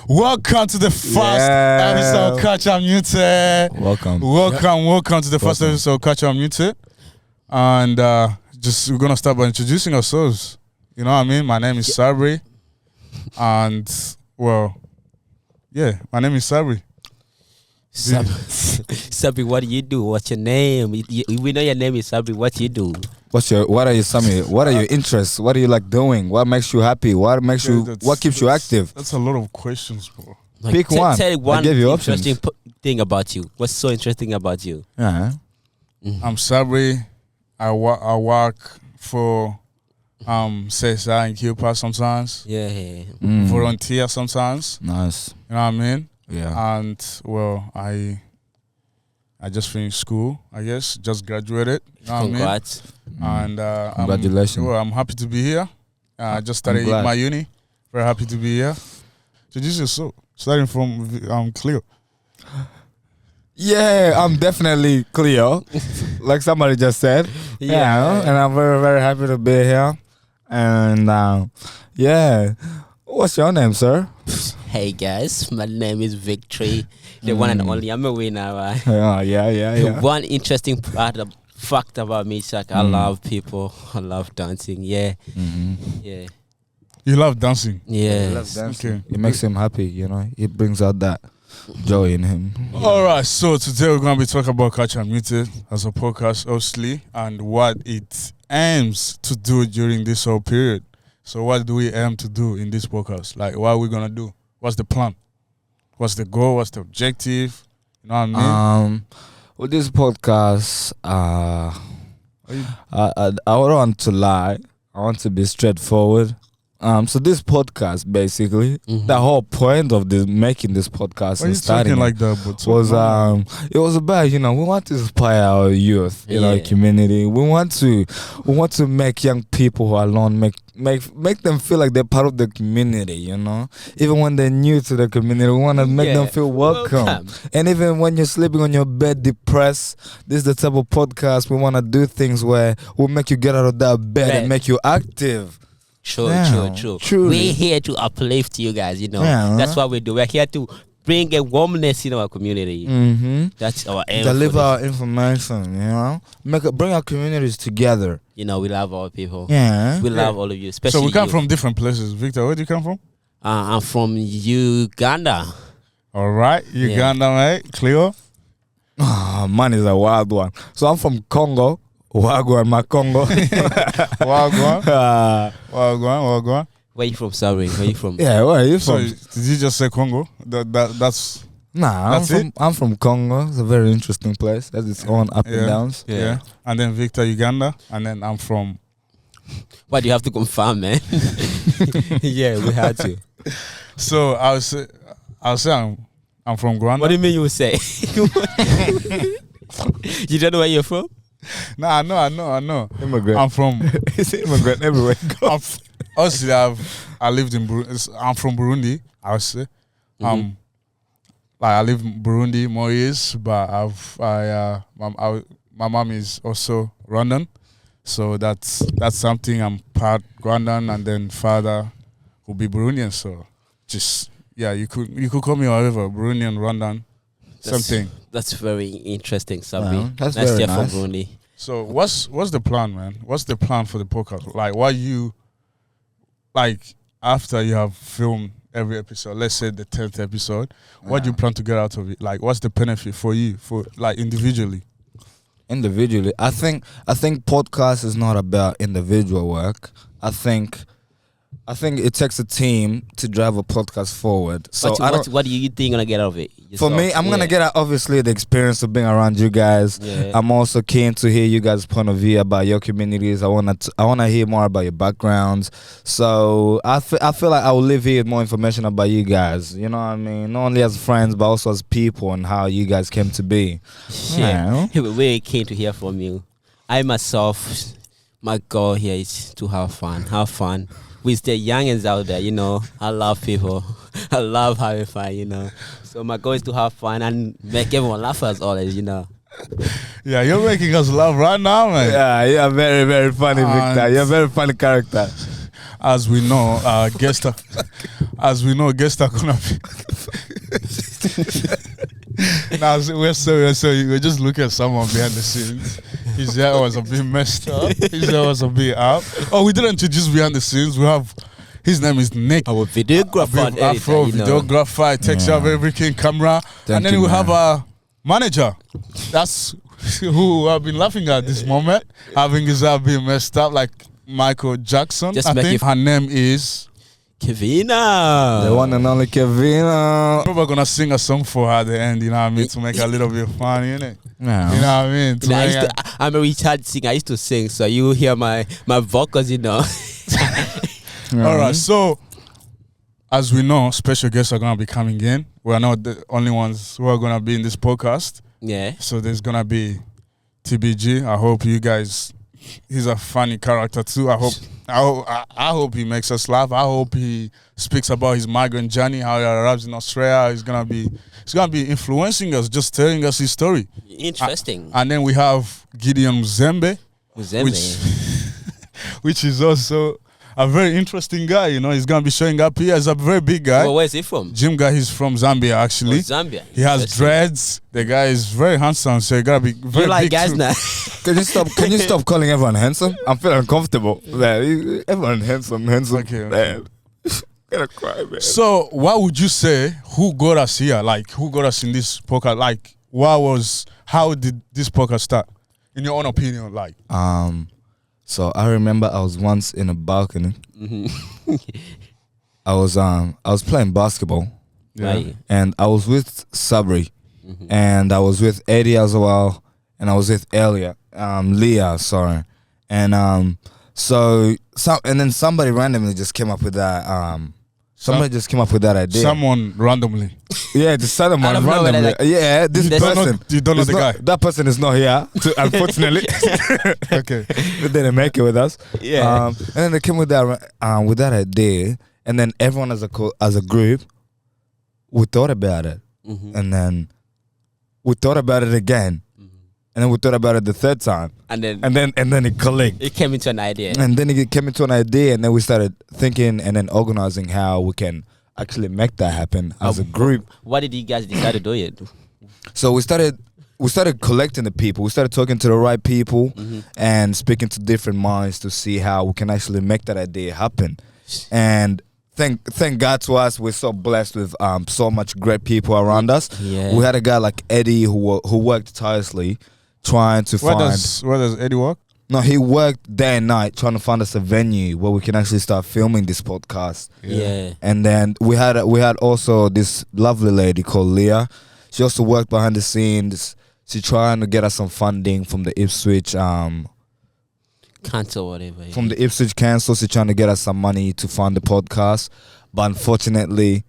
Welcome to the first episode of Catch Up Muted. Welcome to the first episode of Catch Up Muted. And we're gonna start by introducing ourselves. You know what I mean? My name is Sabri. And my name is Sabri. Sabri, what do you do? What's your name? We know your name is Sabri. What you do? What are your interests? What do you like doing? What makes you happy? What keeps you active? That's a lot of questions, bro. Pick one. Tell one I gave you interesting options. thing about you. What's so interesting about you? Yeah. I'm Sabri. I work for CSI and QPA sometimes. Yeah. Volunteer sometimes. Nice. You know what I mean? Yeah. And I just finished school, I guess. Just graduated. You know Congrats. what I mean? And Congratulations. I'm happy to be here. I just started my uni. Very happy to be here. So this is starting from Cleo. Yeah, I'm definitely Cleo, like somebody just said. Yeah, and I'm very, very happy to be here. And what's your name, sir? Hey guys, my name is Victor. The one and only. I'm a winner, right? Yeah. One interesting fact about me is like I love people. I love dancing. Yeah. Yeah. You love dancing? Yeah. He loves dancing. Okay. It makes him happy, you know. It brings out that joy in him. All right, so today we're going to be talking about Catch Up Muted as a podcast, obviously, and what it aims to do during this whole period. So what do we aim to do in this podcast? Like, what are we going to do? What's the plan? What's the goal? What's the objective? You know what I mean? With this podcast, I don't want to lie. I want to be straightforward. So this podcast, basically, the whole point of making this podcast and starting like that, but was it was about, we want to inspire our youth in our community. We want to make young people who are alone make them feel like they're part of the community, Even when they're new to the community, we want to make them feel welcome. And even when you're sleeping on your bed depressed, this is the type of podcast we want to do things where we'll make you get out of that bed and make you active. True. Truly. We're here to uplift you guys, That's what we do. We're here to bring a warmness in our community. That's our aim. Deliver our information, bring our communities together. We love our people. Yeah. We love all of you, especially So we come you. from different places. Victor, where do you come from? I'm from Uganda. All right, Uganda, mate. Cleo? Mine is a wild one. So I'm from Congo. Wagwan, my Congo. Wagwan. Where you from, Sabri? Where you from? Yeah, where are you So from? did you just say Congo? That's I'm from Congo. It's a very interesting place. It has its own up and downs. Yeah. And then Victor, Uganda. And then I'm from... Why do you have to confirm, man? Yeah, we had to. So I'll say I'm from Rwanda. What do you mean you would say? You don't know where you're from? Nah, I know. Immigrant. I'm from... It's immigrant everywhere. Honestly, I lived in Burundi. I'm from Burundi, I would say. I live in Burundi more years, but my mom is also Rwandan, so that's something. I'm part Rwandan, and then father will be Burundian. So you could call me whatever, Burundian, Rwandan, something. That's very interesting, Sabri. Wow, that's Nice very from nice. Burundi. So what's the plan, man? What's the plan for the podcast? Like, what you like after you have filmed every episode? Let's say the 10th episode. What do you plan to get out of it? Like, what's the benefit for you, for like individually? Individually, I think podcast is not about individual work. I think it takes a team to drive a podcast forward. So what do you think you're gonna get out of it? For me, I'm gonna get out, obviously, the experience of being around you guys. Yeah. I'm also keen to hear you guys' point of view about your communities. I wanna hear more about your backgrounds. So I feel like I will live here with more information about you guys. You know what I mean? Not only as friends, but also as people and how you guys came to be. Yeah. We're very keen to hear from you. I myself, my goal here is to have fun. With the youngins out there, I love people. I love having fun, So my goal is to have fun and make everyone laugh as always, Yeah, you're making us laugh right now, man. Yeah, you're very, very funny, Victor. You're a very funny character. As we know, as we know, guests are gonna be. Now we're just looking at someone behind the scenes. His hair was a bit messed up. His hair was a bit up. Oh, we didn't introduce behind the scenes. We have. His name is Nick. Our videographer, and Afro editor, videographer, takes care of everything, camera. And then we have a manager. That's who I've been laughing at this moment, having his hair being messed up like Michael Jackson. Just I make think her name is Kevina. The one and only Kevina. Probably gonna sing a song for her at the end, you know what I mean, to make it a little bit funny, innit? Yeah. You know what I mean? You know, I'm a Richard singer. I used to sing, so you hear my vocals, you know. All right, so as we know, special guests are gonna be coming in. We are not the only ones who are gonna be in this podcast. Yeah. So there's gonna be TBG. I hope you guys. He's a funny character too. I hope he makes us laugh. I hope he speaks about his migrant journey, how he arrives in Australia. He's gonna be influencing us, just telling us his story. Interesting. And then we have Gideon Mzembe, which is also a very interesting guy. You know, he's gonna be showing up here. He's a very big guy. Well, where's he from? Gym guy. He's from Zambia, actually. Zambia. He has dreads. The guy is very handsome, so you gotta be very You like big guys too. now? Can you stop calling everyone handsome? I'm feeling uncomfortable. Man, everyone handsome. Okay. Man. Gonna cry, man. So, what would you say? Who got us here? Like, who got us in this podcast? Like, how did this podcast start? In your own opinion, like. So I remember I was once in a balcony. Mm-hmm. I was playing basketball. Yeah. Right. And I was with Sabri. Mm-hmm. And I was with Eddie as well. And I was with Leah, sorry. And and then somebody randomly just came up with that just came up with that idea. Someone randomly. Yeah, just someone I don't know whether, randomly. like, Yeah, this person. You don't know the guy. That person is not here, unfortunately. Okay. They didn't make it with us. Yeah. And then they came with that idea, and then everyone as a group, we thought about it, Mm-hmm. and then we thought about it again, and then we thought about it the third time, And then and then it clicked. it came into an idea. And then it came into an idea, and then we started thinking and then organizing how we can actually make that happen as a group. Why did you guys decide to do it? So we started collecting the people. We started talking to the right people and speaking to different minds to see how we can actually make that idea happen. And thank God to us, we're so blessed with so much great people around us. Yeah. We had a guy like Eddie who worked tirelessly trying to Where find. does Eddie work? No, he worked day and night trying to find us a venue where we can actually start filming this podcast. Yeah. And then we had also this lovely lady called Leah. She also worked behind the scenes. She trying to get us some funding from the Ipswich Cancel whatever. Yeah. from the Ipswich Council. She's trying to get us some money to fund the podcast. But unfortunately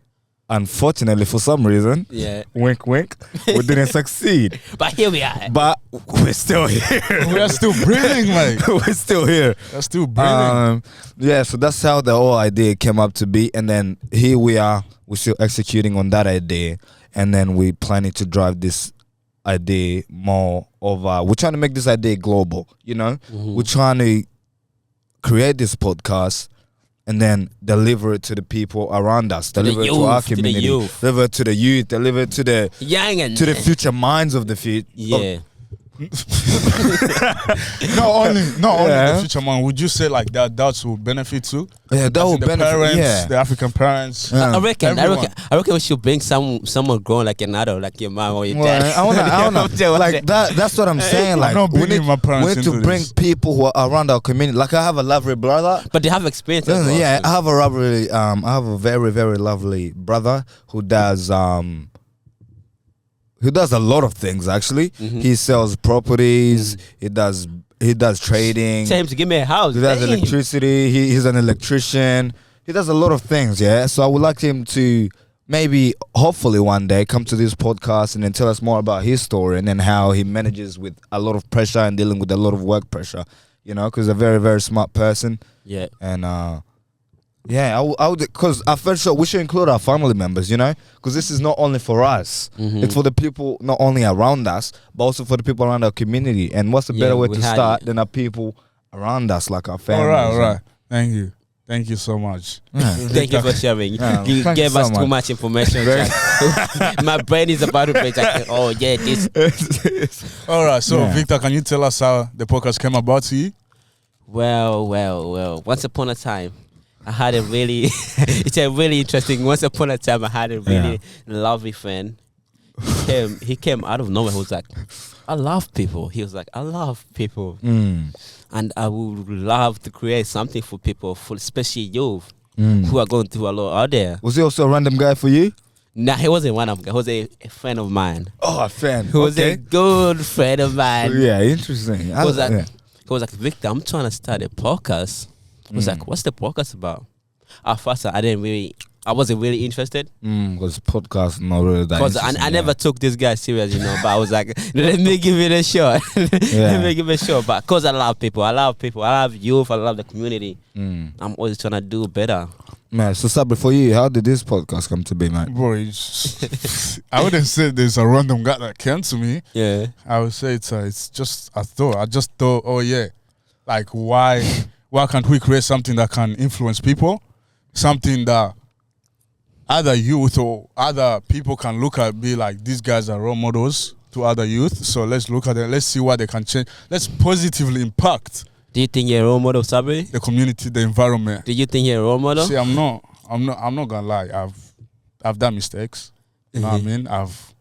for some reason, Yeah. wink wink, we didn't succeed. But here we are. But we're still here. We are still breathing, mate. We're still here. We're still breathing. Yeah, so that's how the whole idea came up to be, and then here we are. We're still executing on that idea, and then we're planning to drive this idea more over. We're trying to make this idea global. You know, we're trying to create this podcast and then deliver it to the people around us, deliver it to our community, deliver it to the youth, deliver it to the Young and to the future minds of the future. yeah. Not only Yeah. the future man. Would you say like that adults will benefit too? Yeah, that As will in the benefit. parents, Yeah. the African parents. Yeah. I reckon we should bring someone grown like an adult, like your mom or your Well, dad. I wanna like that. That's what I'm saying. Like, not we bringing need, my parents we need to into bring this. people who are around our community. Like, I have a lovely brother. But they have experience. as well, Yeah, so- I have a very, very lovely brother who does a lot of things actually. He sells properties. He does trading. Tell him to give me a house. He does Damn. electricity. He's an electrician. He does a lot of things, yeah. So I would like him to maybe, hopefully one day, come to this podcast and then tell us more about his story and then how he manages with a lot of pressure and dealing with a lot of work pressure, you know, because he's a very, very smart person. Yeah. And yeah, I would, because I felt sure we should include our family members, you know, because this is not only for us, it's for the people not only around us, but also for the people around our community. And what's a Yeah, better way we to had start it. than our people around us, like our family? All right. Thank you. Thank you so much. Thank you for sharing. You thank gave you us so too much. much information. Jack. My brain is about to break. Like, oh yeah, this. All right. So, Yeah. Victor, can you tell us how the podcast came about to you? Well. Once upon a time, I had a really. It's a really interesting. Once upon a time, I had a really lovely friend. He came out of nowhere. He was like, I love people. He was like, I love people. And I would love to create something for people, for especially youth who are going through a lot out there. Was he also a random guy for you? Nah, he wasn't one of them. He was a friend of mine. Oh, a fan. He was a good friend of mine. Yeah, interesting. He was like, Victor, I'm trying to start a podcast. I was like, what's the podcast about? At first, I wasn't really interested. Because podcast not really that Because interesting. I never took this guy serious, but I was like, let me give it a shot. Let me give it a shot. But because I love people, I love youth, I love the community. I'm always trying to do better. Man, so Sabri, for you, how did this podcast come to be, man? Bro, I wouldn't say there's a random guy that came to me. Yeah. I would say it's just I just thought, oh yeah, like why can't we create something that can influence people, something that other youth or other people can look at, be like, these guys are role models to other youth. So let's look at them. Let's see what they can change. Let's positively impact Do you think you're a role model, Sabri? the community, the environment. Do you think you're a role model? See, I'm not gonna lie. I've done mistakes. You know what I mean? I've.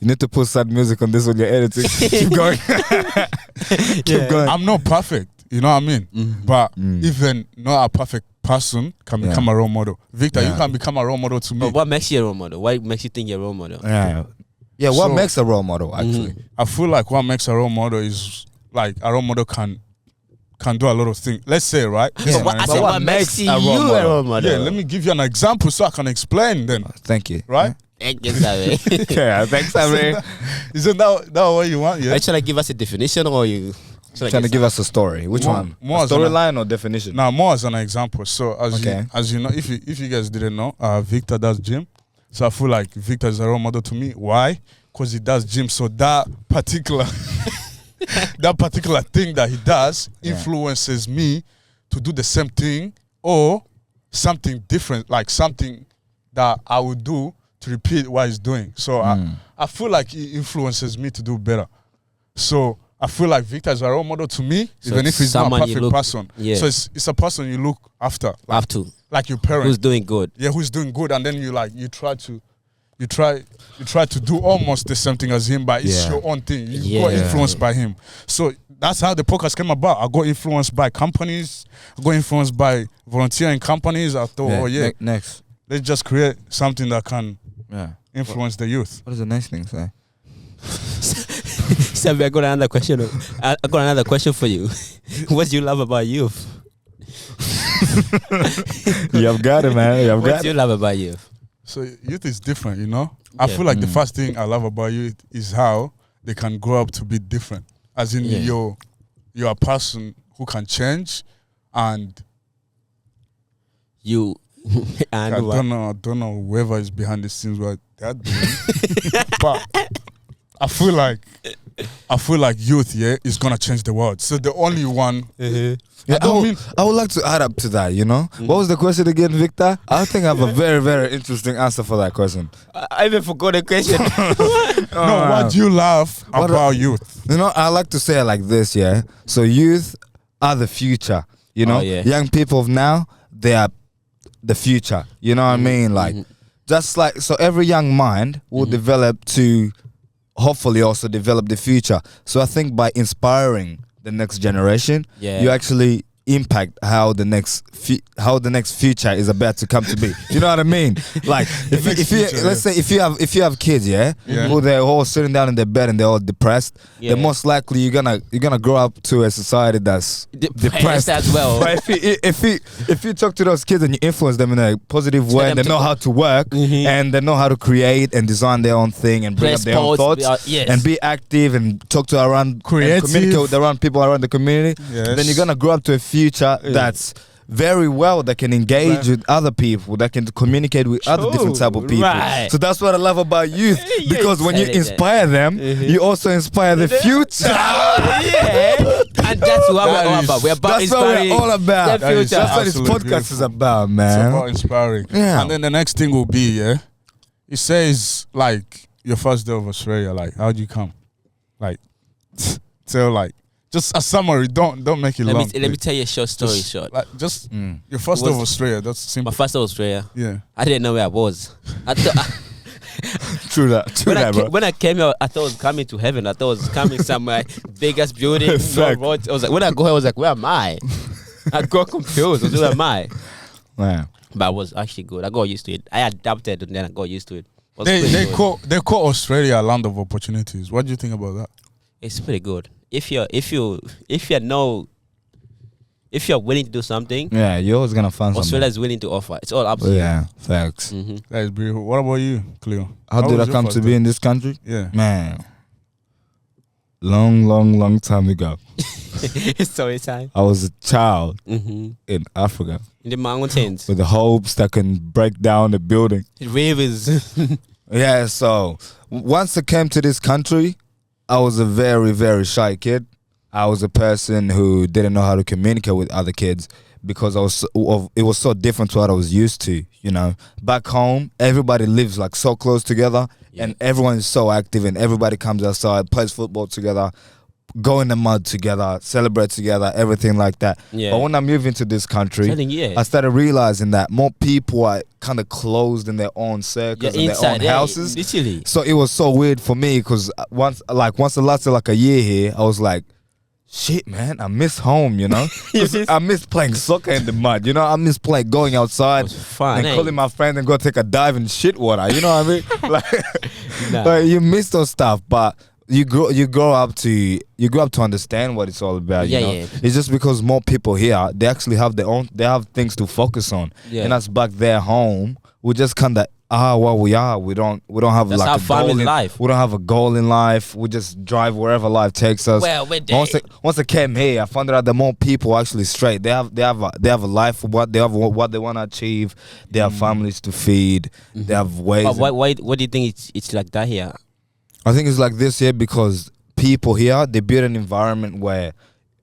You need to put sad music on this when you're editing. Keep going. Keep going. I'm not perfect. You know what I mean? But even not a perfect person can become a role model. Victor, you can become a role model to me. But what makes you a role model? What makes you think you're a role model? Yeah, what So- makes a role model, actually? I feel like what makes a role model is like a role model can do a lot of things. Let's say, right? This is But an I said, example. what makes you a role a model? role model? Yeah, let me give you an example so I can explain then. Thank you. Right? Thank you, Sabri. Okay, thanks, Sabri. Isn't that what you want? Are Yeah. you trying to give us a definition or you Trying to give us a story. Which one? more A as an- storyline or definition? Now, more as an example. So Okay. as you know, if you guys didn't know, Victor does gym. So I feel like Victor is a role model to me. Why? Because he does gym. So that particular thing that he does influences me to do the same thing or something different, like something that I would do to repeat what he's doing. So I feel like he influences me to do better. So I feel like Victor is a role model to me, So even if he's not a someone you perfect look- person. Yeah. So it's a person you look after, have to? like your parent. Who's doing good? Who's doing good, and then you try to do almost the same thing as him, but it's your own thing. You got influenced by him. So that's how the podcast came about. I got influenced by companies. I got influenced by volunteering companies. I thought, Next. let's just create something that can Yeah. influence the youth. What does the next thing say? Sabri, I got another question. I got another question for you. What do you love about youth? You have got it, man. You have What got do you it. love about youth? So youth is different, you know. I Yeah. feel like the first thing I love about youth is how they can grow up to be different. As in, you're a person who can change, and You and I what? don't know whoever is behind the scenes what they're doing, but I feel like youth is gonna change the world. So the only one. Yeah, I I would like to add up to that, you know? What was the question again, Victor? I think I have a very, very interesting answer for that question. I even forgot the question. No, what do you love about youth? You know, I like to say it like this, yeah? So youth are the future, you know? Young people of now, they are the future, you know what I mean? Like, just like, so every young mind will develop to hopefully also develop the future. So I think by inspiring the next generation, you actually impact how the next future is about to come to be. You know what I mean? Like let's say if you have kids, who they're all sitting down in their bed and they're all depressed, then most likely you're gonna grow up to a society that's depressed as well. But if you talk to those kids and you influence them in a positive way, and they know how to work and they know how to create and design their own thing and bring up their own thoughts and be active and talk to around Creative. and communicate with around people around the community, then you're gonna grow up to a future that's very well, that can engage with other people, that can communicate with other different type of people. So that's what I love about youth, because when you inspire them, you also inspire the future. I And that's what we're all about. We're about That's what inspiring we're all about. the future. That's what this Absolutely podcast beautiful. is about, It's man. about inspiring. Yeah. And then the next thing will be, it says like your first day of Australia. Like, how'd you come? Like, tell like just a summary. Don't make it Let long. me tell you a short story. Just, Short. Like your first day Was- of Australia. That's simple. My first day of Australia. Yeah. I didn't know where I was. I thought. True that, bro. When I came here, I thought I was coming to heaven. I thought I was coming somewhere, biggest building. No Fact. roads. I was like, when I go here, I was like, where am I? I got confused. I was like, where am I? Man. But it was actually good. I got used to it. I adapted and then I got used to it. It was They pretty good. they call Australia a land of opportunities. What do you think about that? It's pretty good. If you're willing to do something, Yeah, you're always gonna find Australia something. is willing to offer. It's all up to Yeah, facts. you. That is beautiful. What about you, Cleo? How did was I your come first to day? be in this country? Yeah. Man. Long time ago. Story time. I was a child In in Africa the mountains, with the hopes that can break down the building. rivers. Yeah, so once I came to this country, I was a very, very shy kid. I was a person who didn't know how to communicate with other kids because it was so different to what I was used to, you know. Back home, everybody lives like so close together and everyone is so active and everybody comes outside, plays football together, go in the mud together, celebrate together, everything like that. Yeah. But when I moved into this country, Telling you, I started realizing that more people are kind of closed in their own circles, in their own houses. literally. So it was so weird for me because once I lasted like a year here, I was like, shit, man, I miss home, you know? 'Cause I miss playing soccer in the mud, you know? I miss going outside It was fun, and eh? calling my friend and go take a dive in shit water, you know what I mean? Like, Nah. like, you miss those stuff, but you grow up to understand what it's all about, you Yeah, know? yeah. It's just because more people here, they actually have they have things to focus on. Yeah. And us back there home, we just kind of what we are. We don't have That's like how a fun goal is in life. We don't have a goal in life. We just drive wherever life takes us. Well, we're there. Once I came here, I found out that more people are actually straight. They have a life. What they want to achieve. They have families to feed. They have ways. But why do you think it's like that here? I think it's like this here because people here, they build an environment where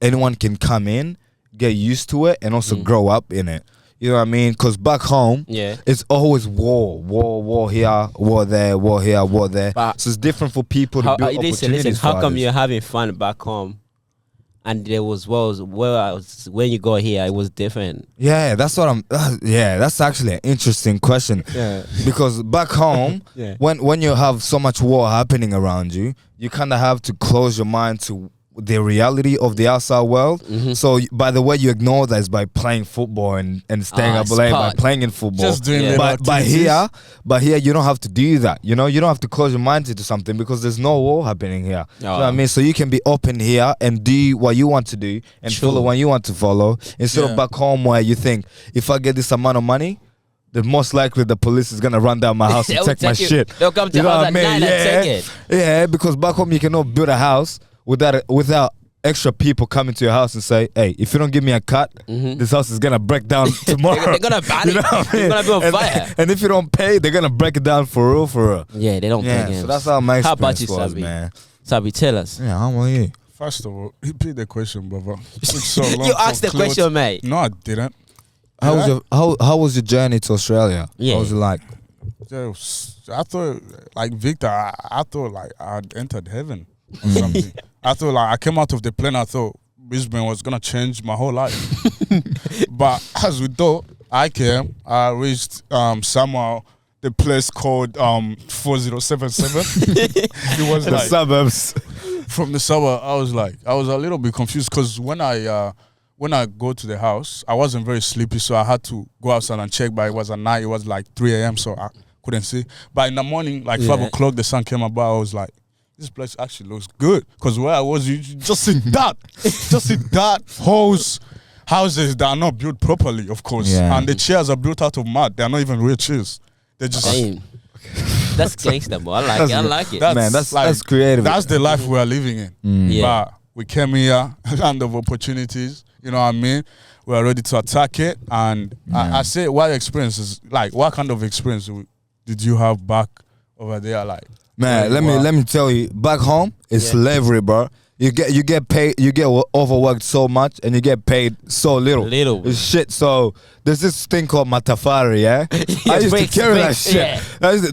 anyone can come in, get used to it, and also grow up in it. You know what I mean? Because back home, Yeah. it's always war here, war there, war here, war there. But So it's different for people to build opportunities listen, how for come others. you're having fun back home? And there was when you go here, it was different. Yeah, that's what I'm. That's actually an interesting question. Yeah. Because back home, Yeah. when you have so much war happening around you, you kind of have to close your mind to the reality of the outside world. So by the way you ignore that is by playing football and staying up late by smart. playing in football. Just doing Yeah. little But activities. here you don't have to do that. You know, you don't have to close your mind to something because there's no war happening here. You know what I mean? So you can be open here and do what you want to do and True. follow what you want to follow instead of Yeah. back home where you think if I get this amount of money, then most likely the police is gonna run down my house and They'll take my take you- shit. they'll come to You know your house what I at mean? night and take it. Yeah, because back home you cannot build a house without extra people coming to your house and say, hey, if you don't give me a cut, this house is gonna break down tomorrow. They're gonna ban You know it. what I You're mean? gonna be on And- fire. And if you don't pay, they're gonna break it down for real. Yeah, they don't play Yeah, games. so that's how my How about experience you, was, Sabri? man. Sabri, tell us. Yeah, how about you? First of all, repeat the question, brother. It's so long You for asked the Cleo question, to- mate. No, I didn't. How Did was I? how was your journey to Australia? Yeah. What was it like? I thought, like Victor, I thought like I'd entered heaven or something. I thought like I came out of the plane. I thought Brisbane was gonna change my whole life. But as we thought, I came. I reached somehow the place called 4077. It was The like suburbs. from the suburb. I was a little bit confused because when I go to the house, I wasn't very sleepy, so I had to go outside and check. But it was at night. It was like 3 a.m. So I couldn't see. But in the morning, like 5 o'clock, the sun came about. I was like, this place actually looks good. Because where I was, you just see that. Just see that houses that are not built properly, of course. Yeah. And the chairs are built out of mud. They're not even real chairs. They're just... Damn. That's gangster, boy. I like it. I like it. Man, that's creative. That's the life we are living in. Yeah. But we came here, land of opportunities. You know what I mean? We are ready to attack it. And I say, what experiences, like, what kind of experience did you have back over there? Like, Man, let me tell you, back home it's slavery, bro. you get paid, you get overworked so much, and you get paid so little. It's shit. So there's this thing called matafari, yeah. I used to carry that shit. Yeah.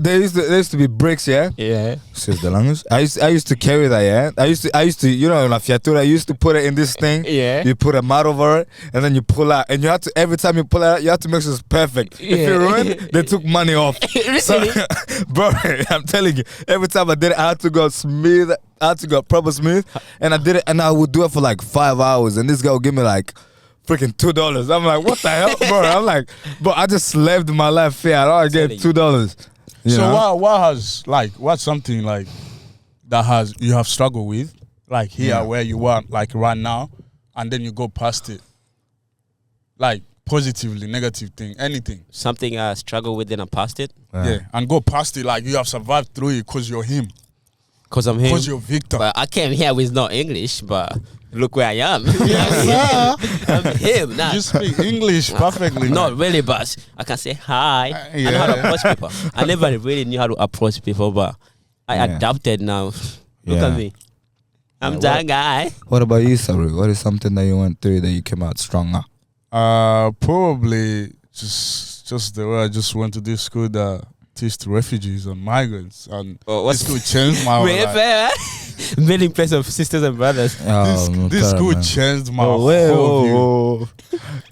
There used to be bricks, yeah. Yeah. Excuse the language. I used to carry that, yeah. I used to, you know, la fiatura. I used to put it in this thing. Yeah. You put a mat over it, and then you pull out, and you have to every time you pull it out, you have to make sure it's perfect. Yeah. If you ruin, they took money off. So, bro, I'm telling you, every time I did it, I had to go smooth. I had to go proper smooth, and I did it, and I would do it for like 5 hours, and this guy would give me like freaking $2. I'm like, what the hell, bro? I'm like, bro, I just slaved my life here. I get $2. So what's something like that you have struggled with, like here where you are, like right now, and then you go past it, like positively, negative thing, anything. Something I struggle with and I passed it. Yeah, and go past it, like you have survived through it because you're him. Because I'm him. Because you're Victor. But I came here with no English, but look where I am. Yes, I'm him. Nah. You speak English perfectly. Not really, but I can say hi. I know how to approach people. I never really knew how to approach people, but I adapted now. Look at me. I'm that guy. What about you, Sabri? What is something that you went through that you came out stronger? Probably just the way I just went to this school that teach refugees and migrants, and this school changed my whole life. Meeting place of sisters and brothers. This school changed my whole view.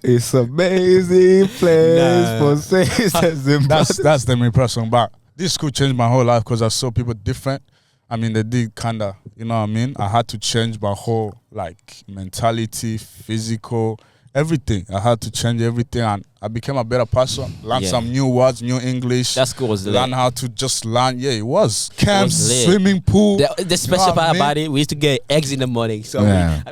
It's amazing place for sisters and brothers. That's the main person. But this school changed my whole life because I saw people different. I mean, they did kinda, you know what I mean? I had to change my whole like mentality, physical, everything. I had to change everything, and I became a better person. Learn some new words, new English. That school was lit. Learn how to just learn. Yeah, it was. Camps, swimming pool. The special part about it, we used to get eggs in the morning. So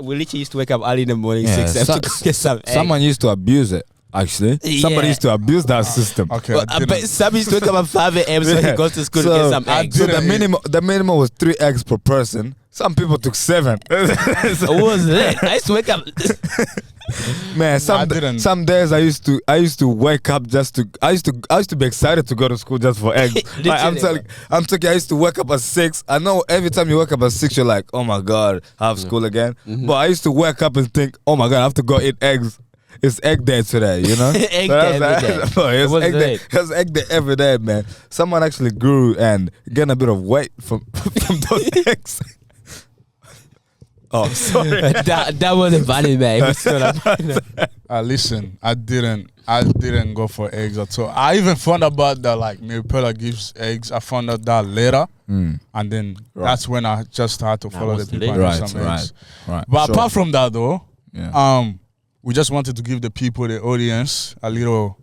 we literally used to wake up early in the morning, 6 a.m. to get some eggs. Someone used to abuse it. Actually, somebody used to abuse that system. Okay, but I bet Sabri used to wake up at 5 a.m. so he goes to school to get some eggs. So the minimum was 3 eggs per person. Some people took 7. It was lit. I used to wake up. Man, some days I used to wake up I used to be excited to go to school just for eggs. Like, I'm talking. I used to wake up at 6. I know every time you wake up at 6, you're like, oh my god, I have school again. But I used to wake up and think, oh my god, I have to go eat eggs. It's egg day today, you know? Egg day every day. It's egg day every day, man. Someone actually grew and gained a bit of weight from those eggs. Oh, sorry. that wasn't funny, man. Listen, I didn't go for eggs at all. I even found out about that, like Miripella gives eggs. I found out that later, and then that's when I just started to follow the people and give some eggs. Right. But apart from that, though, we just wanted to give the people, the audience, a little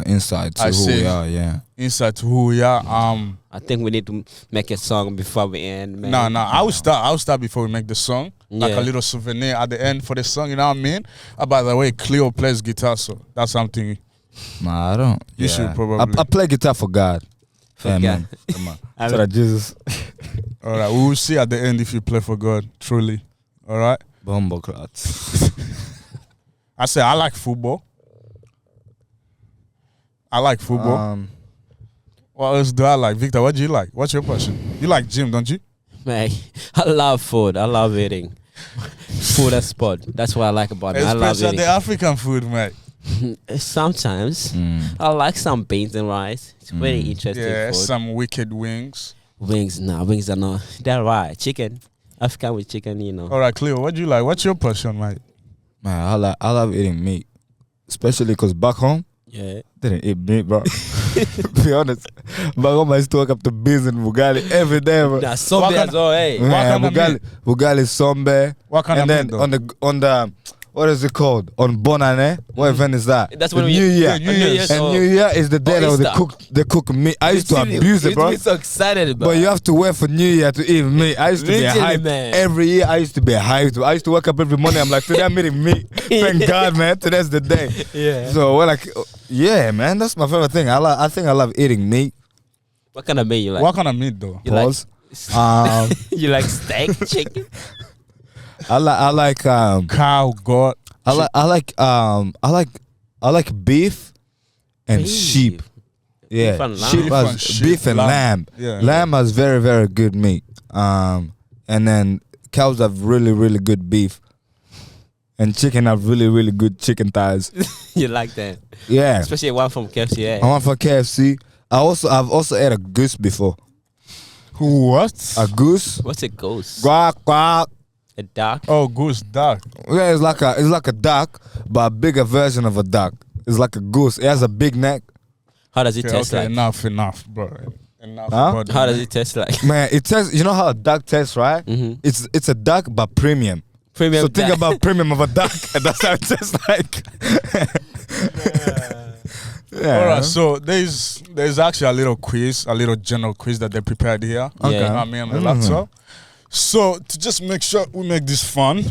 insight to who we are. Yeah, insight to who we are. I think we need to make a song before we end, man. No, I will start before we make the song. Like a little souvenir at the end for the song, you know what I mean? By the way, Cleo plays guitar, so that's something. Nah, I don't. You should probably. I play guitar for God. For God. Man. Come on. So that Jesus. All right, we will see at the end if you play for God, truly. All right? Bombocrats. I say I like football. What else do I like? Victor, what do you like? What's your passion? You like gym, don't you? Man, I love food. I love eating. Food as sport. That's what I like about it. I love Especially eating. the African food, mate. Sometimes I like some beans and rice. It's very interesting food. Some wicked wings. Wings are not. They're right. Chicken. African with chicken, you know. All right, Cleo, what do you like? What's your passion, mate? Man, I love eating meat, especially because back home, didn't eat meat, bro. Be honest, back home I used to wake up to beans and bugali every day, bro. Nah, sombe as well, hey. Bugali sombe. What kind and of then meat, on the what is it called? On Bonane? What event is that? That's when New Year. New Year. And New Year is the day that they cook meat. I used to abuse it, bro. I'm so excited about But you have to wait for New Year to eat meat. I used to be hyped. Every year I used to be hyped. I used to wake up every morning. I'm like, today I'm eating meat. Thank God, man. Today's the day. Yeah. So we're like, yeah, man. That's my favorite thing. I think I love eating meat. What kind of meat you like? What kind of meat, though? Pause. You like steak, chicken? I like cow, goat. I like beef and sheep. Yeah, beef and lamb. Yeah. Lamb has very, very good meat. And then cows have really, really good beef. And chicken have really, really good chicken thighs. You like that? Yeah. Especially one from KFC. Yeah. I want for KFC. I've also ate a goose before. What? A goose? What's a ghost? Quack, quack. A duck? Oh, goose duck. Yeah, it's like a duck, but a bigger version of a duck. It's like a goose. It has a big neck. How does it Okay, taste like? enough, bro. Enough. Huh? about How that. does it taste like? Man, it tastes. You know how a duck tastes, right? Mm-hmm. It's a duck, but premium. Premium So think duck. about premium of a duck, and that's how it tastes like. Yeah. All right, so there's actually a little quiz, a little general quiz that they prepared here. Okay. I mean, on the laptop. So to just make sure we make this fun,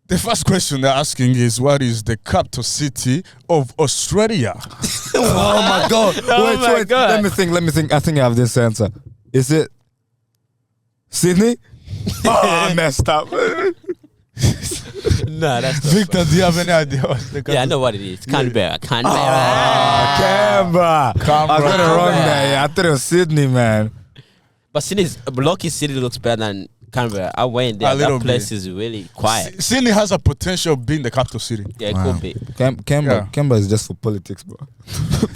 the first question they're asking is, what is the capital city of Australia? Oh my god! Oh my Wait. God. Let me think. I think I have this answer. Is it Sydney? Oh, I messed up. Nah, that's not Victor, do you have any idea? What's the Yeah, I know what it is. Canberra. Canberra. Canberra. Canberra. I got it wrong Canberra. there. Yeah, I thought it was Sydney, man. But Sydney's Lucky City looks better than Canberra. I went there. A little That place bit. is really quiet. Sydney has a potential of being the capital city. Yeah, it Wow. could be. Canberra. Yeah. Canberra is just for politics, bro.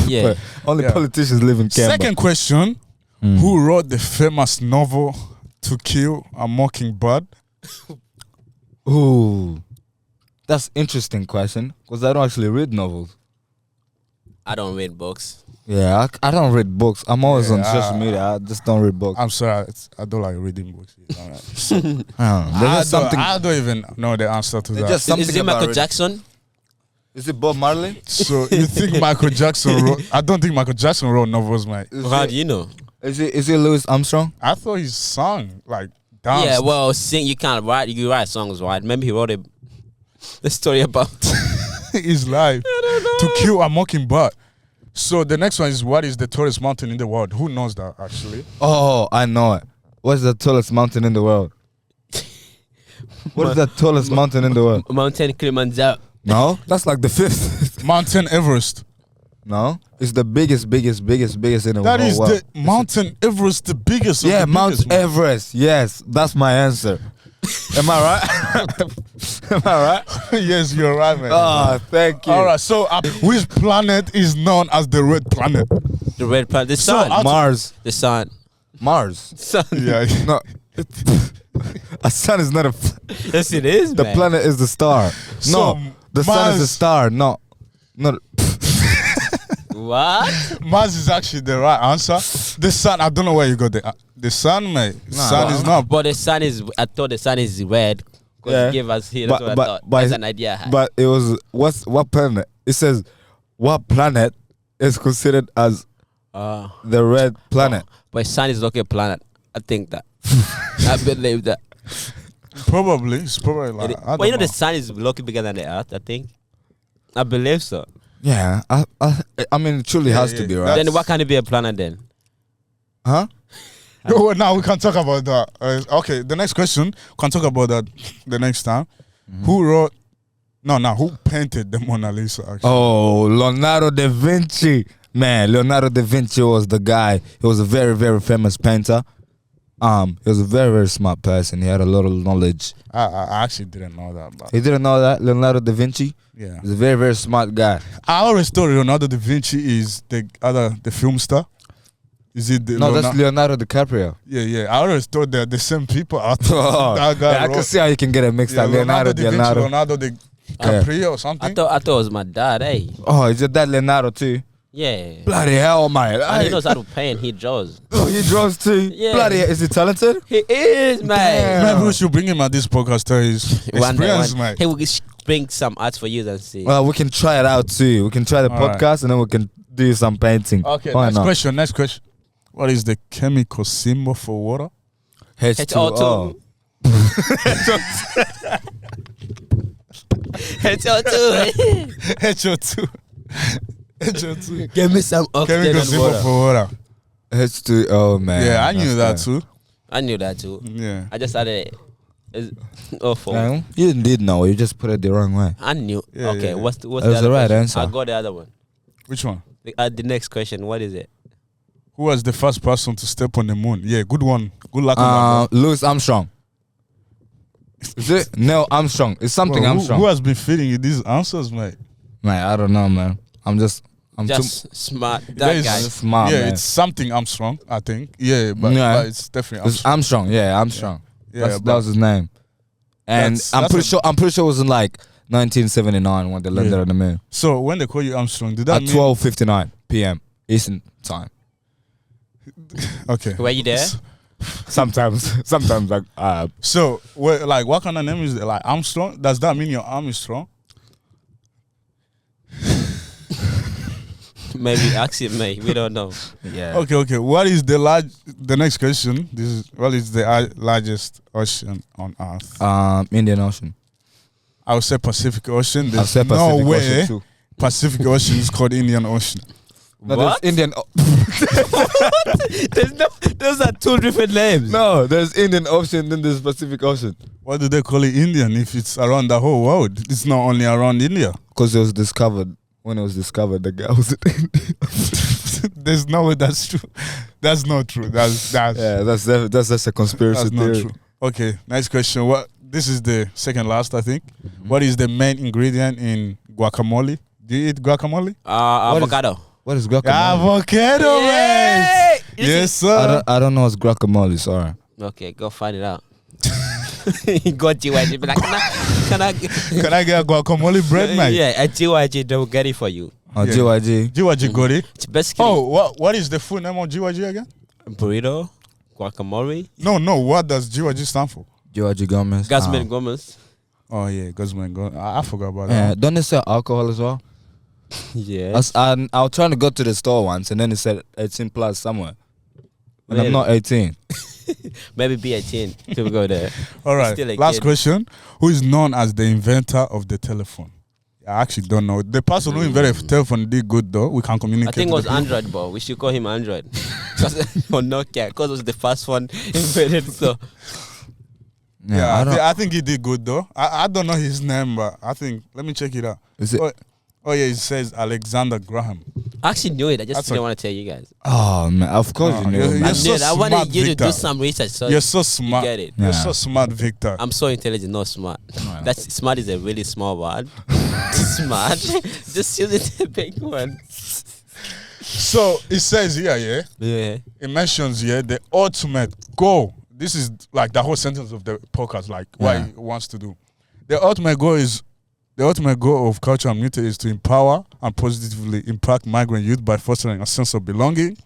Yeah. Only Yeah. politicians live in Canberra. Second question, who wrote the famous novel To Kill a Mockingbird? Ooh, that's interesting question because I don't actually read novels. I don't read books. Yeah, I don't read books. I'm always on Yeah, social media. I just don't read books. I'm sorry, I don't like reading books. All right. I don't know. There's just something. I don't even know the answer to There's that. just something Is it about Michael reading. Jackson? Is it Bob Marley? So you think Michael Jackson wrote? I don't think Michael Jackson wrote novels, mate. How do you know? Is it Louis Armstrong? I thought he sung like danced. Yeah, well, sing. You can't write. You write songs, right? Maybe he wrote the story about. his life to kill a mockingbird. So the next one is, what is the tallest mountain in the world? Who knows that actually? Oh, I know it. What's the tallest mountain in the world? What is the tallest mountain in the world? Mountain Kilimanjaro. No, that's like the fifth. Mountain Everest. No, it's the biggest in the That whole is world. the Mountain Everest, the biggest. of Yeah, the Mount biggest, man. Everest. Yes, that's my answer. Am I right? Am I right? Yes, you're right, man. Oh, thank you. All right. So which planet is known as the red planet? The red planet. The So, sun. Mars. The sun. Mars. Sun. Yeah. No, a sun is not a. Yes, it is. The man. planet is the star. So, No, the sun is the Mars- star. No, not. What? Mars is actually the right answer. The sun, I don't know where you got the sun, mate. Sun is not. But the sun is. I thought the sun is red. Because Yeah. it gave us here. That's what I thought. That's an idea I had. But it was what planet? It says what planet is considered as the red planet. But sun is not a planet. I think that. I believe that. Probably. It's probably like. I But you know, don't the sun is looking bigger than the earth, I think. I believe so. Yeah, I mean, it truly has to be right. Then what can it be a planet then? Huh? Oh, now we can talk about that. Okay, the next question, we can talk about that the next time. Who wrote? No, who painted the Mona Lisa? Actually, Oh, Leonardo da Vinci. Man, Leonardo da Vinci was the guy. He was a very, very famous painter. He was a very, very smart person. He had a lot of knowledge. I actually didn't know that. But You didn't know that? Leonardo da Vinci? yeah, He's a very, very smart guy. I always thought Leonardo da Vinci is the film star. Is it the No, that's Leonardo DiCaprio. Yeah. I always thought they're the same people. I thought Oh, that guy yeah, I wrote- can see how you can get it mixed yeah, up. Leonardo Leonardo DiCaprio or something. I thought it was my dad, eh? Oh, is it that Leonardo too? Yeah. Bloody hell, man. And he knows how to paint. He draws. Oh, he draws too. Yeah. Bloody hell. Is he talented? He is, man. Maybe we should bring him at this podcast. Tell his experience, mate. He will bring some arts for you and see. Well, we can try it out too. We can try the All right. podcast and then we can do some painting. Okay, Why next not? question. Next question. What is the chemical symbol for water? H2O. HO2. HO2. HO2. Give me some oxygen Chemical and symbol water. for water. H2O, man. Yeah, I knew that That's too. I knew that too. Yeah. I just had it. It's awful. fine. You did know. You just put it the wrong way. I knew. Yeah, Okay, yeah. what's That the was other the right question? answer. I got the other one. Which one? The next question. What is it? Who was the first person to step on the moon? Yeah, good one. Good luck on that. Louis Armstrong. Is it Neil Armstrong? It's something Bro, Armstrong. who has been feeding you these answers, mate? Man, I don't know, man. I'm just too smart. There That is- guy. smart, Yeah, man. it's something Armstrong, I think. Yeah, but it's definitely It's Armstrong. Armstrong. Yeah, Armstrong. Yeah, That but was his name. And That's- I'm that's pretty sure it was in like 1979 when they landed Yeah. on the moon. so when they call you Armstrong, did that At mean 12:59 p.m. Eastern time. Okay. Were you there? Sometimes like So what kind of name is it? Like Armstrong? Does that mean your arm is strong? Maybe ask him, mate. We don't know. yeah. Okay. What is the next question? What is the largest ocean on Earth? Indian Ocean. I would say Pacific Ocean. I'll There's say no Pacific way Ocean too. Pacific Ocean is called Indian Ocean. No, there's What? Indian. Those are two different names. No, there's Indian Ocean, then there's Pacific Ocean. Why do they call it Indian if it's around the whole world? It's not only around India. Because it was discovered. When it was discovered, the guy was in India. There's no way that's true. That's not true. That's Yeah, that's just a conspiracy that's not theory. true. Okay, next question. This is the second last, I think. What is the main ingredient in guacamole? Do you eat guacamole? Avocado. What is guacamole? Avocado, man. Yay! Yes, sir. I don't know what's guacamole. Sorry. Okay, go find it out. Go GYG. Be like, can I Can I get a guacamole bread, man? Yeah, at GYG, they'll get it for you. Oh, Yeah. GYG. GYG got it. It's basically What is the full name of GYG again? burrito, guacamole, No. What does GYG stand for? GYG Gomez. Gasman Gomez. Oh yeah, Guzman. I forgot about Yeah, that. don't they sell alcohol as well? Yeah. I was trying to go to the store once, and then it said 18 plus somewhere. And Really? I'm not 18. Maybe be 18 till we go there. All right. Still a Last kid. question: who is known as the inventor of the telephone? I actually don't know. The person who invented the telephone did good though. We can communicate. I think it with was the people. Android, but we should call him Android. Or Nokia, because it was the first one invented. So Yeah, I think he did good though. I don't know his name, but I think let me check it out. Is it? Oh yeah, it says Alexander Graham. I actually knew it. I just That's didn't a- want to tell you guys. Oh man, of course Oh, you know. you're- man. you're I so knew it. I wanted smart, you to Victor. do some research. So You're so smart. You get it. You're Yeah. so smart, Victor. I'm so intelligent, not smart. Yeah. That's smart is a really small word. Smart. Just use it the big one. So it says here, yeah. Yeah. It mentions here the ultimate goal. This is like the whole sentence of the podcast, like what Yeah. he wants to do. The ultimate goal of Culture Unmuted is to empower and positively impact migrant youth by fostering a sense of belonging,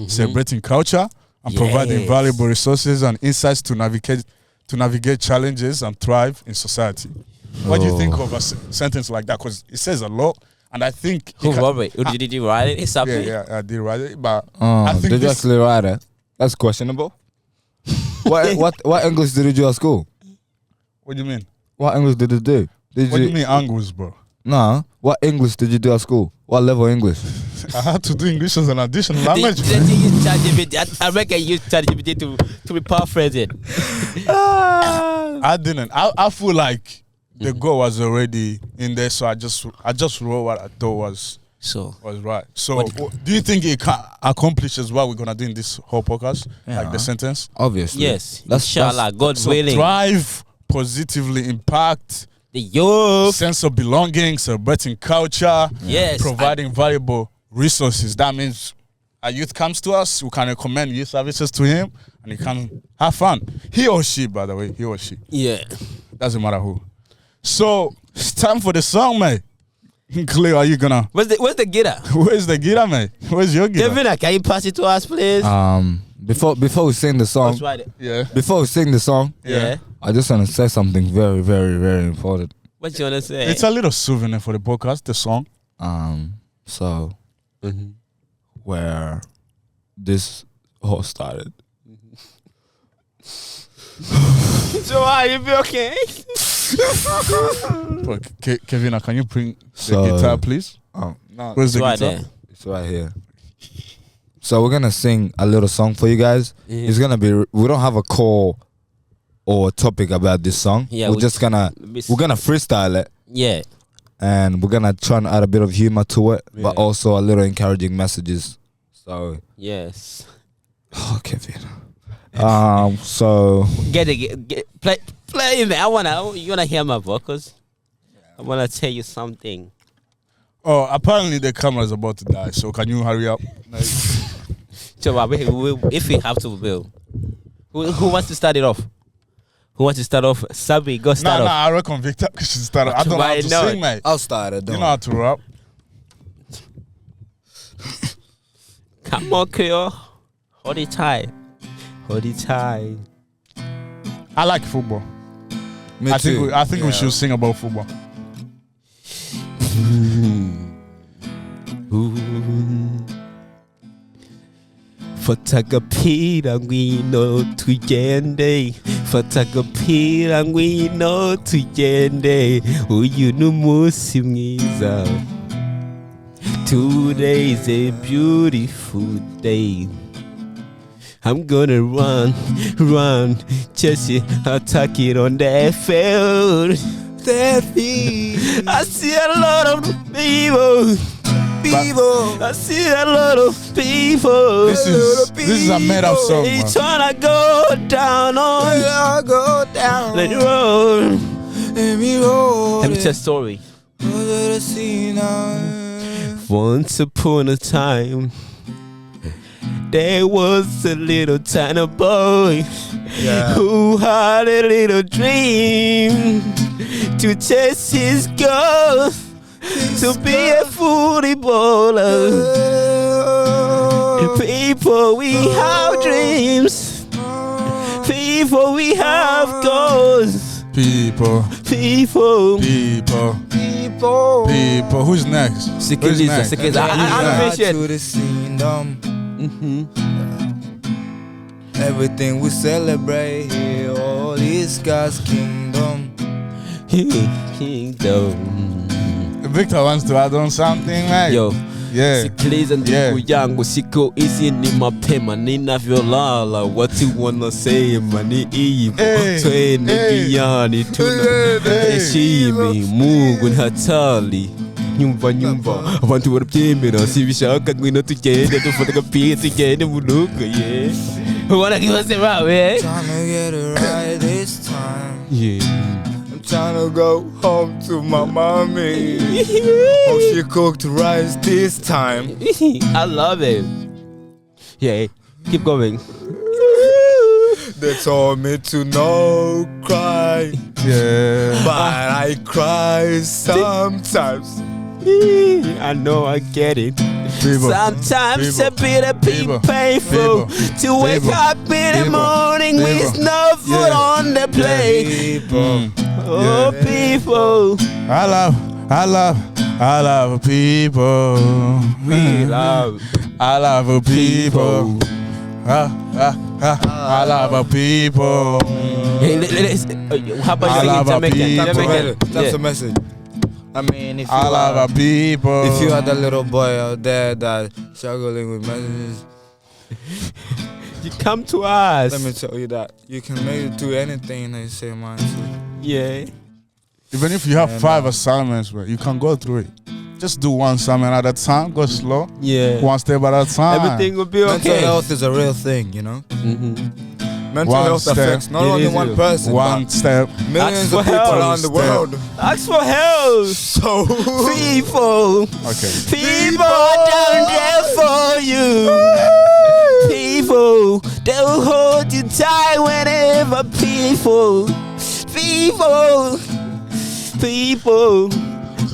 celebrating culture, and providing Yes. valuable resources and insights to navigate challenges and thrive in society. What do you think of a sentence like that? Because it says a lot, and I think Who wrote it? Did you write it? It's Sabri. yeah, I did write it, but Oh, I think did you this- actually write it? That's questionable. what English did you do at school? what do you mean? What English did you do? Did What do you mean angles, bro? No. What English did you do at school? What level English? I had to do English as an additional Did language. you use ChatGPT? I reckon you use ChatGPT to be paraphrase it. I didn't. I feel like the goal was already in there, so I just wrote what I thought was So right. So do you think it accomplishes what we're gonna do in this whole podcast? Yeah. Like the sentence? Obviously. yes, That's inshallah, God So willing. thrive, positively impact, The youth. sense of belonging, celebrating culture, Yes. providing valuable resources. That means a youth comes to us, we can recommend youth services to him, and he can have fun. He or she, by the way, he or she. Yeah. Doesn't matter who. So it's time for the song, man. Cleo, are you gonna? Where's the guitar? Where's the guitar, man? Where's your guitar? Devina, can you pass it to us, please? Before we sing the song, Let's write it. Yeah. before we sing the song, Yeah. I just want to say something very, very, very important. What you wanna say? It's a little souvenir for the podcast, the song. So Mhm. where this all started. So are you be okay? But Kevin, can you bring So- the guitar, please? Oh no, Where's the Right guitar? there. it's right here. So we're gonna sing a little song for you guys. Mhm. It's gonna be. We don't have a call or a topic about this song. Yeah, we're we- just gonna freestyle it, Yeah. and we're gonna try and add a bit of humor to it, but Yeah. also a little encouraging messages. So, Yes. oh, Kevin, So play man. You wanna hear my vocals? I wanna tell you something. Oh, apparently the camera is about to die. So can you hurry up? Like, So if we have to, Will. Who wants to start it off? Who wants to start off? Sabri, go start off. I reckon Victor should start. I don't know how to sing, mate. I'll start it. You know how to rap. Come on, Cleo. Hold it tight. Hold it tight. I like football. Me I too. think we should sing about football. Fatagapira ngwino tugende. Fatagapira ngwino tugende. Uyu n'umunsi mwiza. Today's a beautiful day. I'm gonna run, chase it, attack it on that field. I see a lot of people. I see a lot of people. This is a made up song. They tryna go down on. Let it roll. Let me tell a story. Once upon a time, there was a little tiny boy who had a little dream to chase his goal, to be a footballer. People, we have dreams. People, we have goals. People. Who's next? Sikiliza. Everything we celebrate here, all is God's kingdom. Victor wants to add on something, man. Yo. Yeah. Sikiliza ndugu yangu, siku hizi ni mapema ninavyolala, watu wanasema ni hivyo. Twende giani tunaheshimu Mungu ni hatari. Nyumva abantu barabyemera, sibishaka ngwino tugende dufata agapira tugende mu rugo. Yeah, wanna give us a rap, man? Trying to get it right this time. Yeah, I'm trying to go home to my mommy. Oh, she cooked rice this time. I love it. Yeah, keep going. They told me to no cry. Yeah. But I cry sometimes. I know, I get it. People. Sometimes a bit People. painful to wake People. up in the morning with People. no food on the plate. People. Oh, people. I love people. We love. I love people. I love people. Hey, how about I you love sing Jamaican? people. That's a message. I mean, if you I love people. if you are the little boy out there that struggling with messages, You come to us. let me tell you that you can make it do anything that you say, man. Yeah. Even if you have 5 assignments, bro, you can go through it. Just do one assignment at a time. Go slow. Yeah. One step at a time. Everything will be Mental okay. health is a real thing, you know. Mental One health step. affects not It only is one real. person, One step. but millions Ask for of people help. around the world. Ask for help. So People. Okay. People are down there for you. People, they will hold you tight whenever people,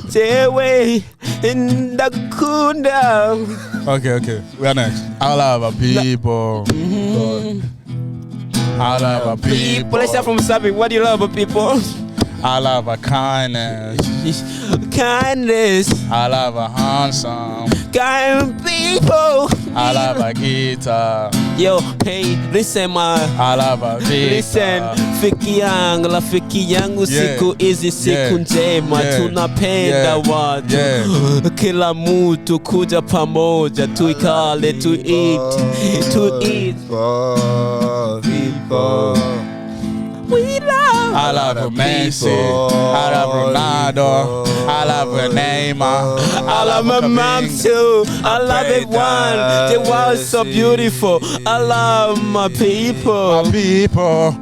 stay away in the cool down. Okay. We are next. I love people. I love people. Let's start from Sabri. What do you love about people? I love a kindness. Kindness, I love a handsome. kind people. I love a guitar. Yo, hey, listen, man. I love a guitar. Listen, rafiki yangu siku hizi siku njema, tunapenda watu, kila mtu kuja pamoja, tuikale, to eat. For people. We love. I I love Messi. I love Ronaldo. I love Neymar. I love my mom too. I love everyone. The world is so beautiful. I love my people. My people.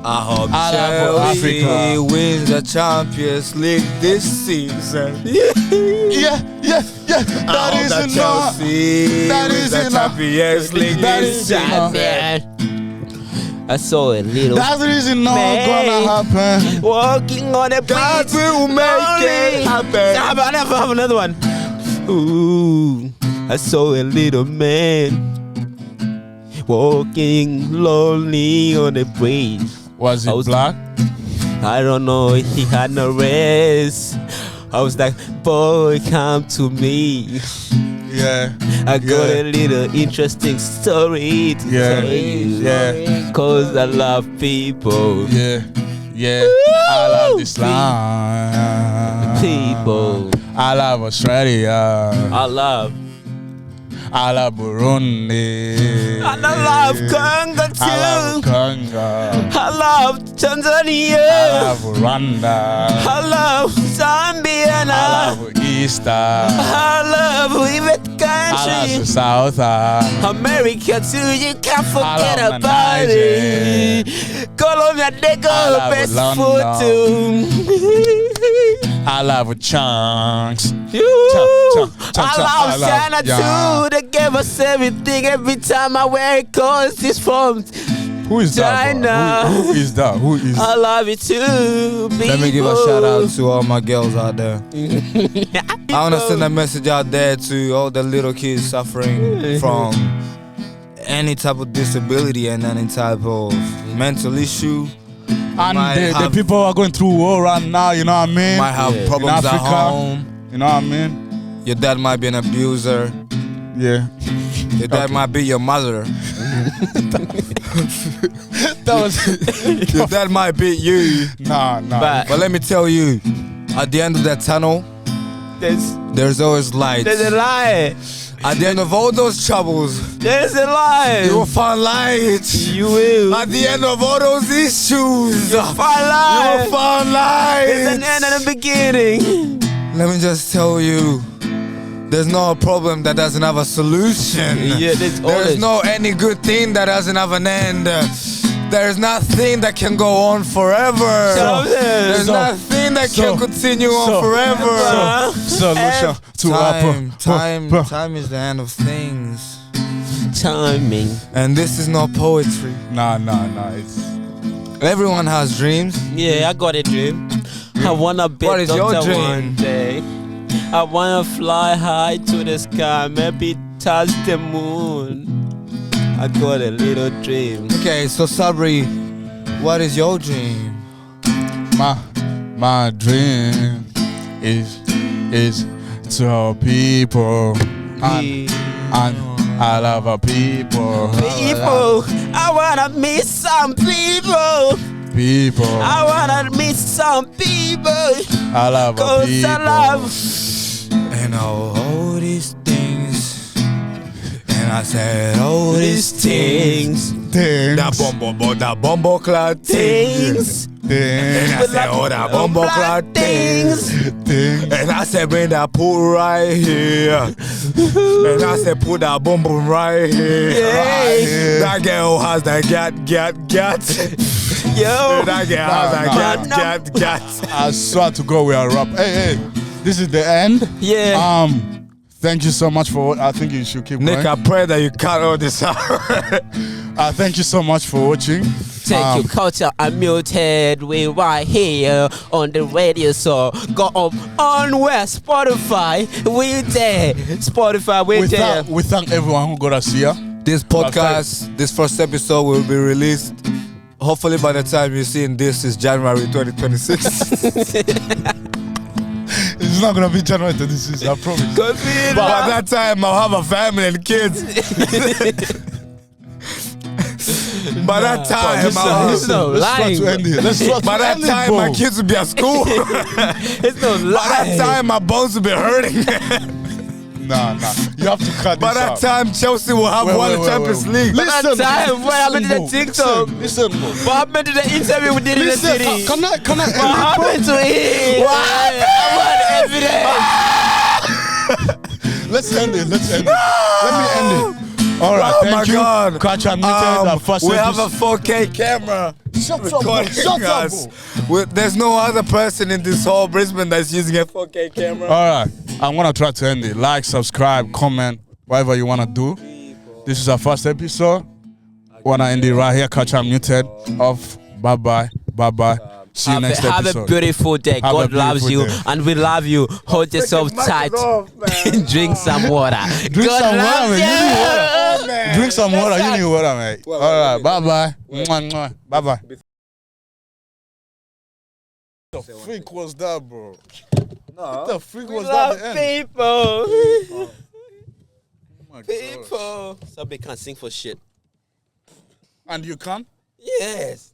I hope I love Chelsea Africa. wins the Champions League this season. Yeah. I That hope is that enough. Chelsea That wins is the enough. Champions League That this is season. enough. I saw a little That is not Man. gonna happen. walking on a God bridge. will make it happen. I never have another one. Ooh, I saw a little man walking lonely on a bridge. Was I it was- black? I don't know, he had no rest. I was like, boy, come to me. Yeah. I got Yeah. a little interesting story to Yeah. tell you. Yeah. Cause I love people. Yeah. I love this land. People. I love Australia. I love. I love Burundi. And I love Congo too. I love Congo. I love Tanzania. I love Rwanda. I love Zambia. And I love Easter. I love even I love country. the South. America too, you can't forget love about Nigeria. it. Colombia, they I go love best London. food too. I love Chunks. You. Chunk, I chunk. love China yeah. too. They give us everything every time I wear it. Cause this from Who is that? China. Bro? Who is that? Who is? I love it too. Let me give a shout out to all my girls out there. I want to send a message out there to all the little kids suffering from any type of disability and any type of mental issue. And might the have- people who are going through war right now, you know what I mean? Might have Yeah. problems In at Africa. home. You know what I mean? Your dad might be an abuser. Yeah. Your dad might be your mother. That was. Your dad might be you. Nah. But But let me tell you, at the end of that tunnel, there's always light. there's a lie. At the end of all those troubles, There's a lie. you will find light. You will. At the end of all those issues, you Find lie. will find There's an light. end and a beginning. Let me just tell you, there's no problem that doesn't have a solution. Yeah, there's There's always. no any good thing that doesn't have an end. There's nothing that can go on forever. There's So- nothing that so- can continue on so- forever. Solution to Time is the end of things. Timing. And this is not poetry. Nah. It's Everyone has dreams. Yeah, I got a dream. I wanna be What is a your doctor dream? one day. I wanna fly high to the sky, maybe touch the moon. I got a little dream. Okay, so Sabri, what is your dream? my dream is to help people and I love our people. People, I wanna meet some people. People. I wanna meet some people. I love our Cause people. I love. And all these things. And I said all these things. That bombo clad things. And I said, oh, that bombo clad things. And I said, bring that pool right here. And I said, put that boom boom right here. Yeah. That girl has that gat. Yo. That girl has that gat. I swear to God we are up. Hey, this is the end. Yeah. Thank you so much for. I think you should keep Nick, going. I pray that you cut all this out. Thank you so much for watching. Thank you, Culture Unmuted. We right here on the radio, so go up on where Spotify. We there, Spotify. We there. We thank everyone who got us here. This podcast, this first episode will be released. Hopefully by the time you're seeing this is January 2026. It's not gonna be January 26, I promise. Cause we But by that time I'll have a family and kids. By that time It's no Let's try lying. to end it. Let's try to by that end it, time bro. my kids will be at school. It's no By that lie. time my bones will be hurting. Nah. You have to cut By this that out. time, Chelsea will have won the Champions League. By that time, what happened to the TikTok? Listen, bro. What happened to the interview we did in the Listen, city? can I What end it, bro? happened to it? What I want evidence. Let's end it. Let me end it. All right, Oh thank my you. God. Catch and muted. The first we have a episode. 4K camera. Shut up, bro. recording Shut up, us. bro. There's no other person in this whole Brisbane that's using a 4K camera. All right, I'm gonna try to end it. Like, subscribe, comment, whatever you wanna do. This is our first episode. Wanna end it right here. Catch and muted. Off. Bye. See you next Have episode. a beautiful day. Have a God loves beautiful you, day. and we love you. Hold yourself tight. Drink some water. Drink God some water, loves man. You need water. Oh, man. Drink some water. You need water, mate. Wait, All right, bye. Bye. What the freak was that, bro? What the freak We was that? love At the end? people. Oh my gosh. People. Sabri can't sing for shit. And you can? Yes.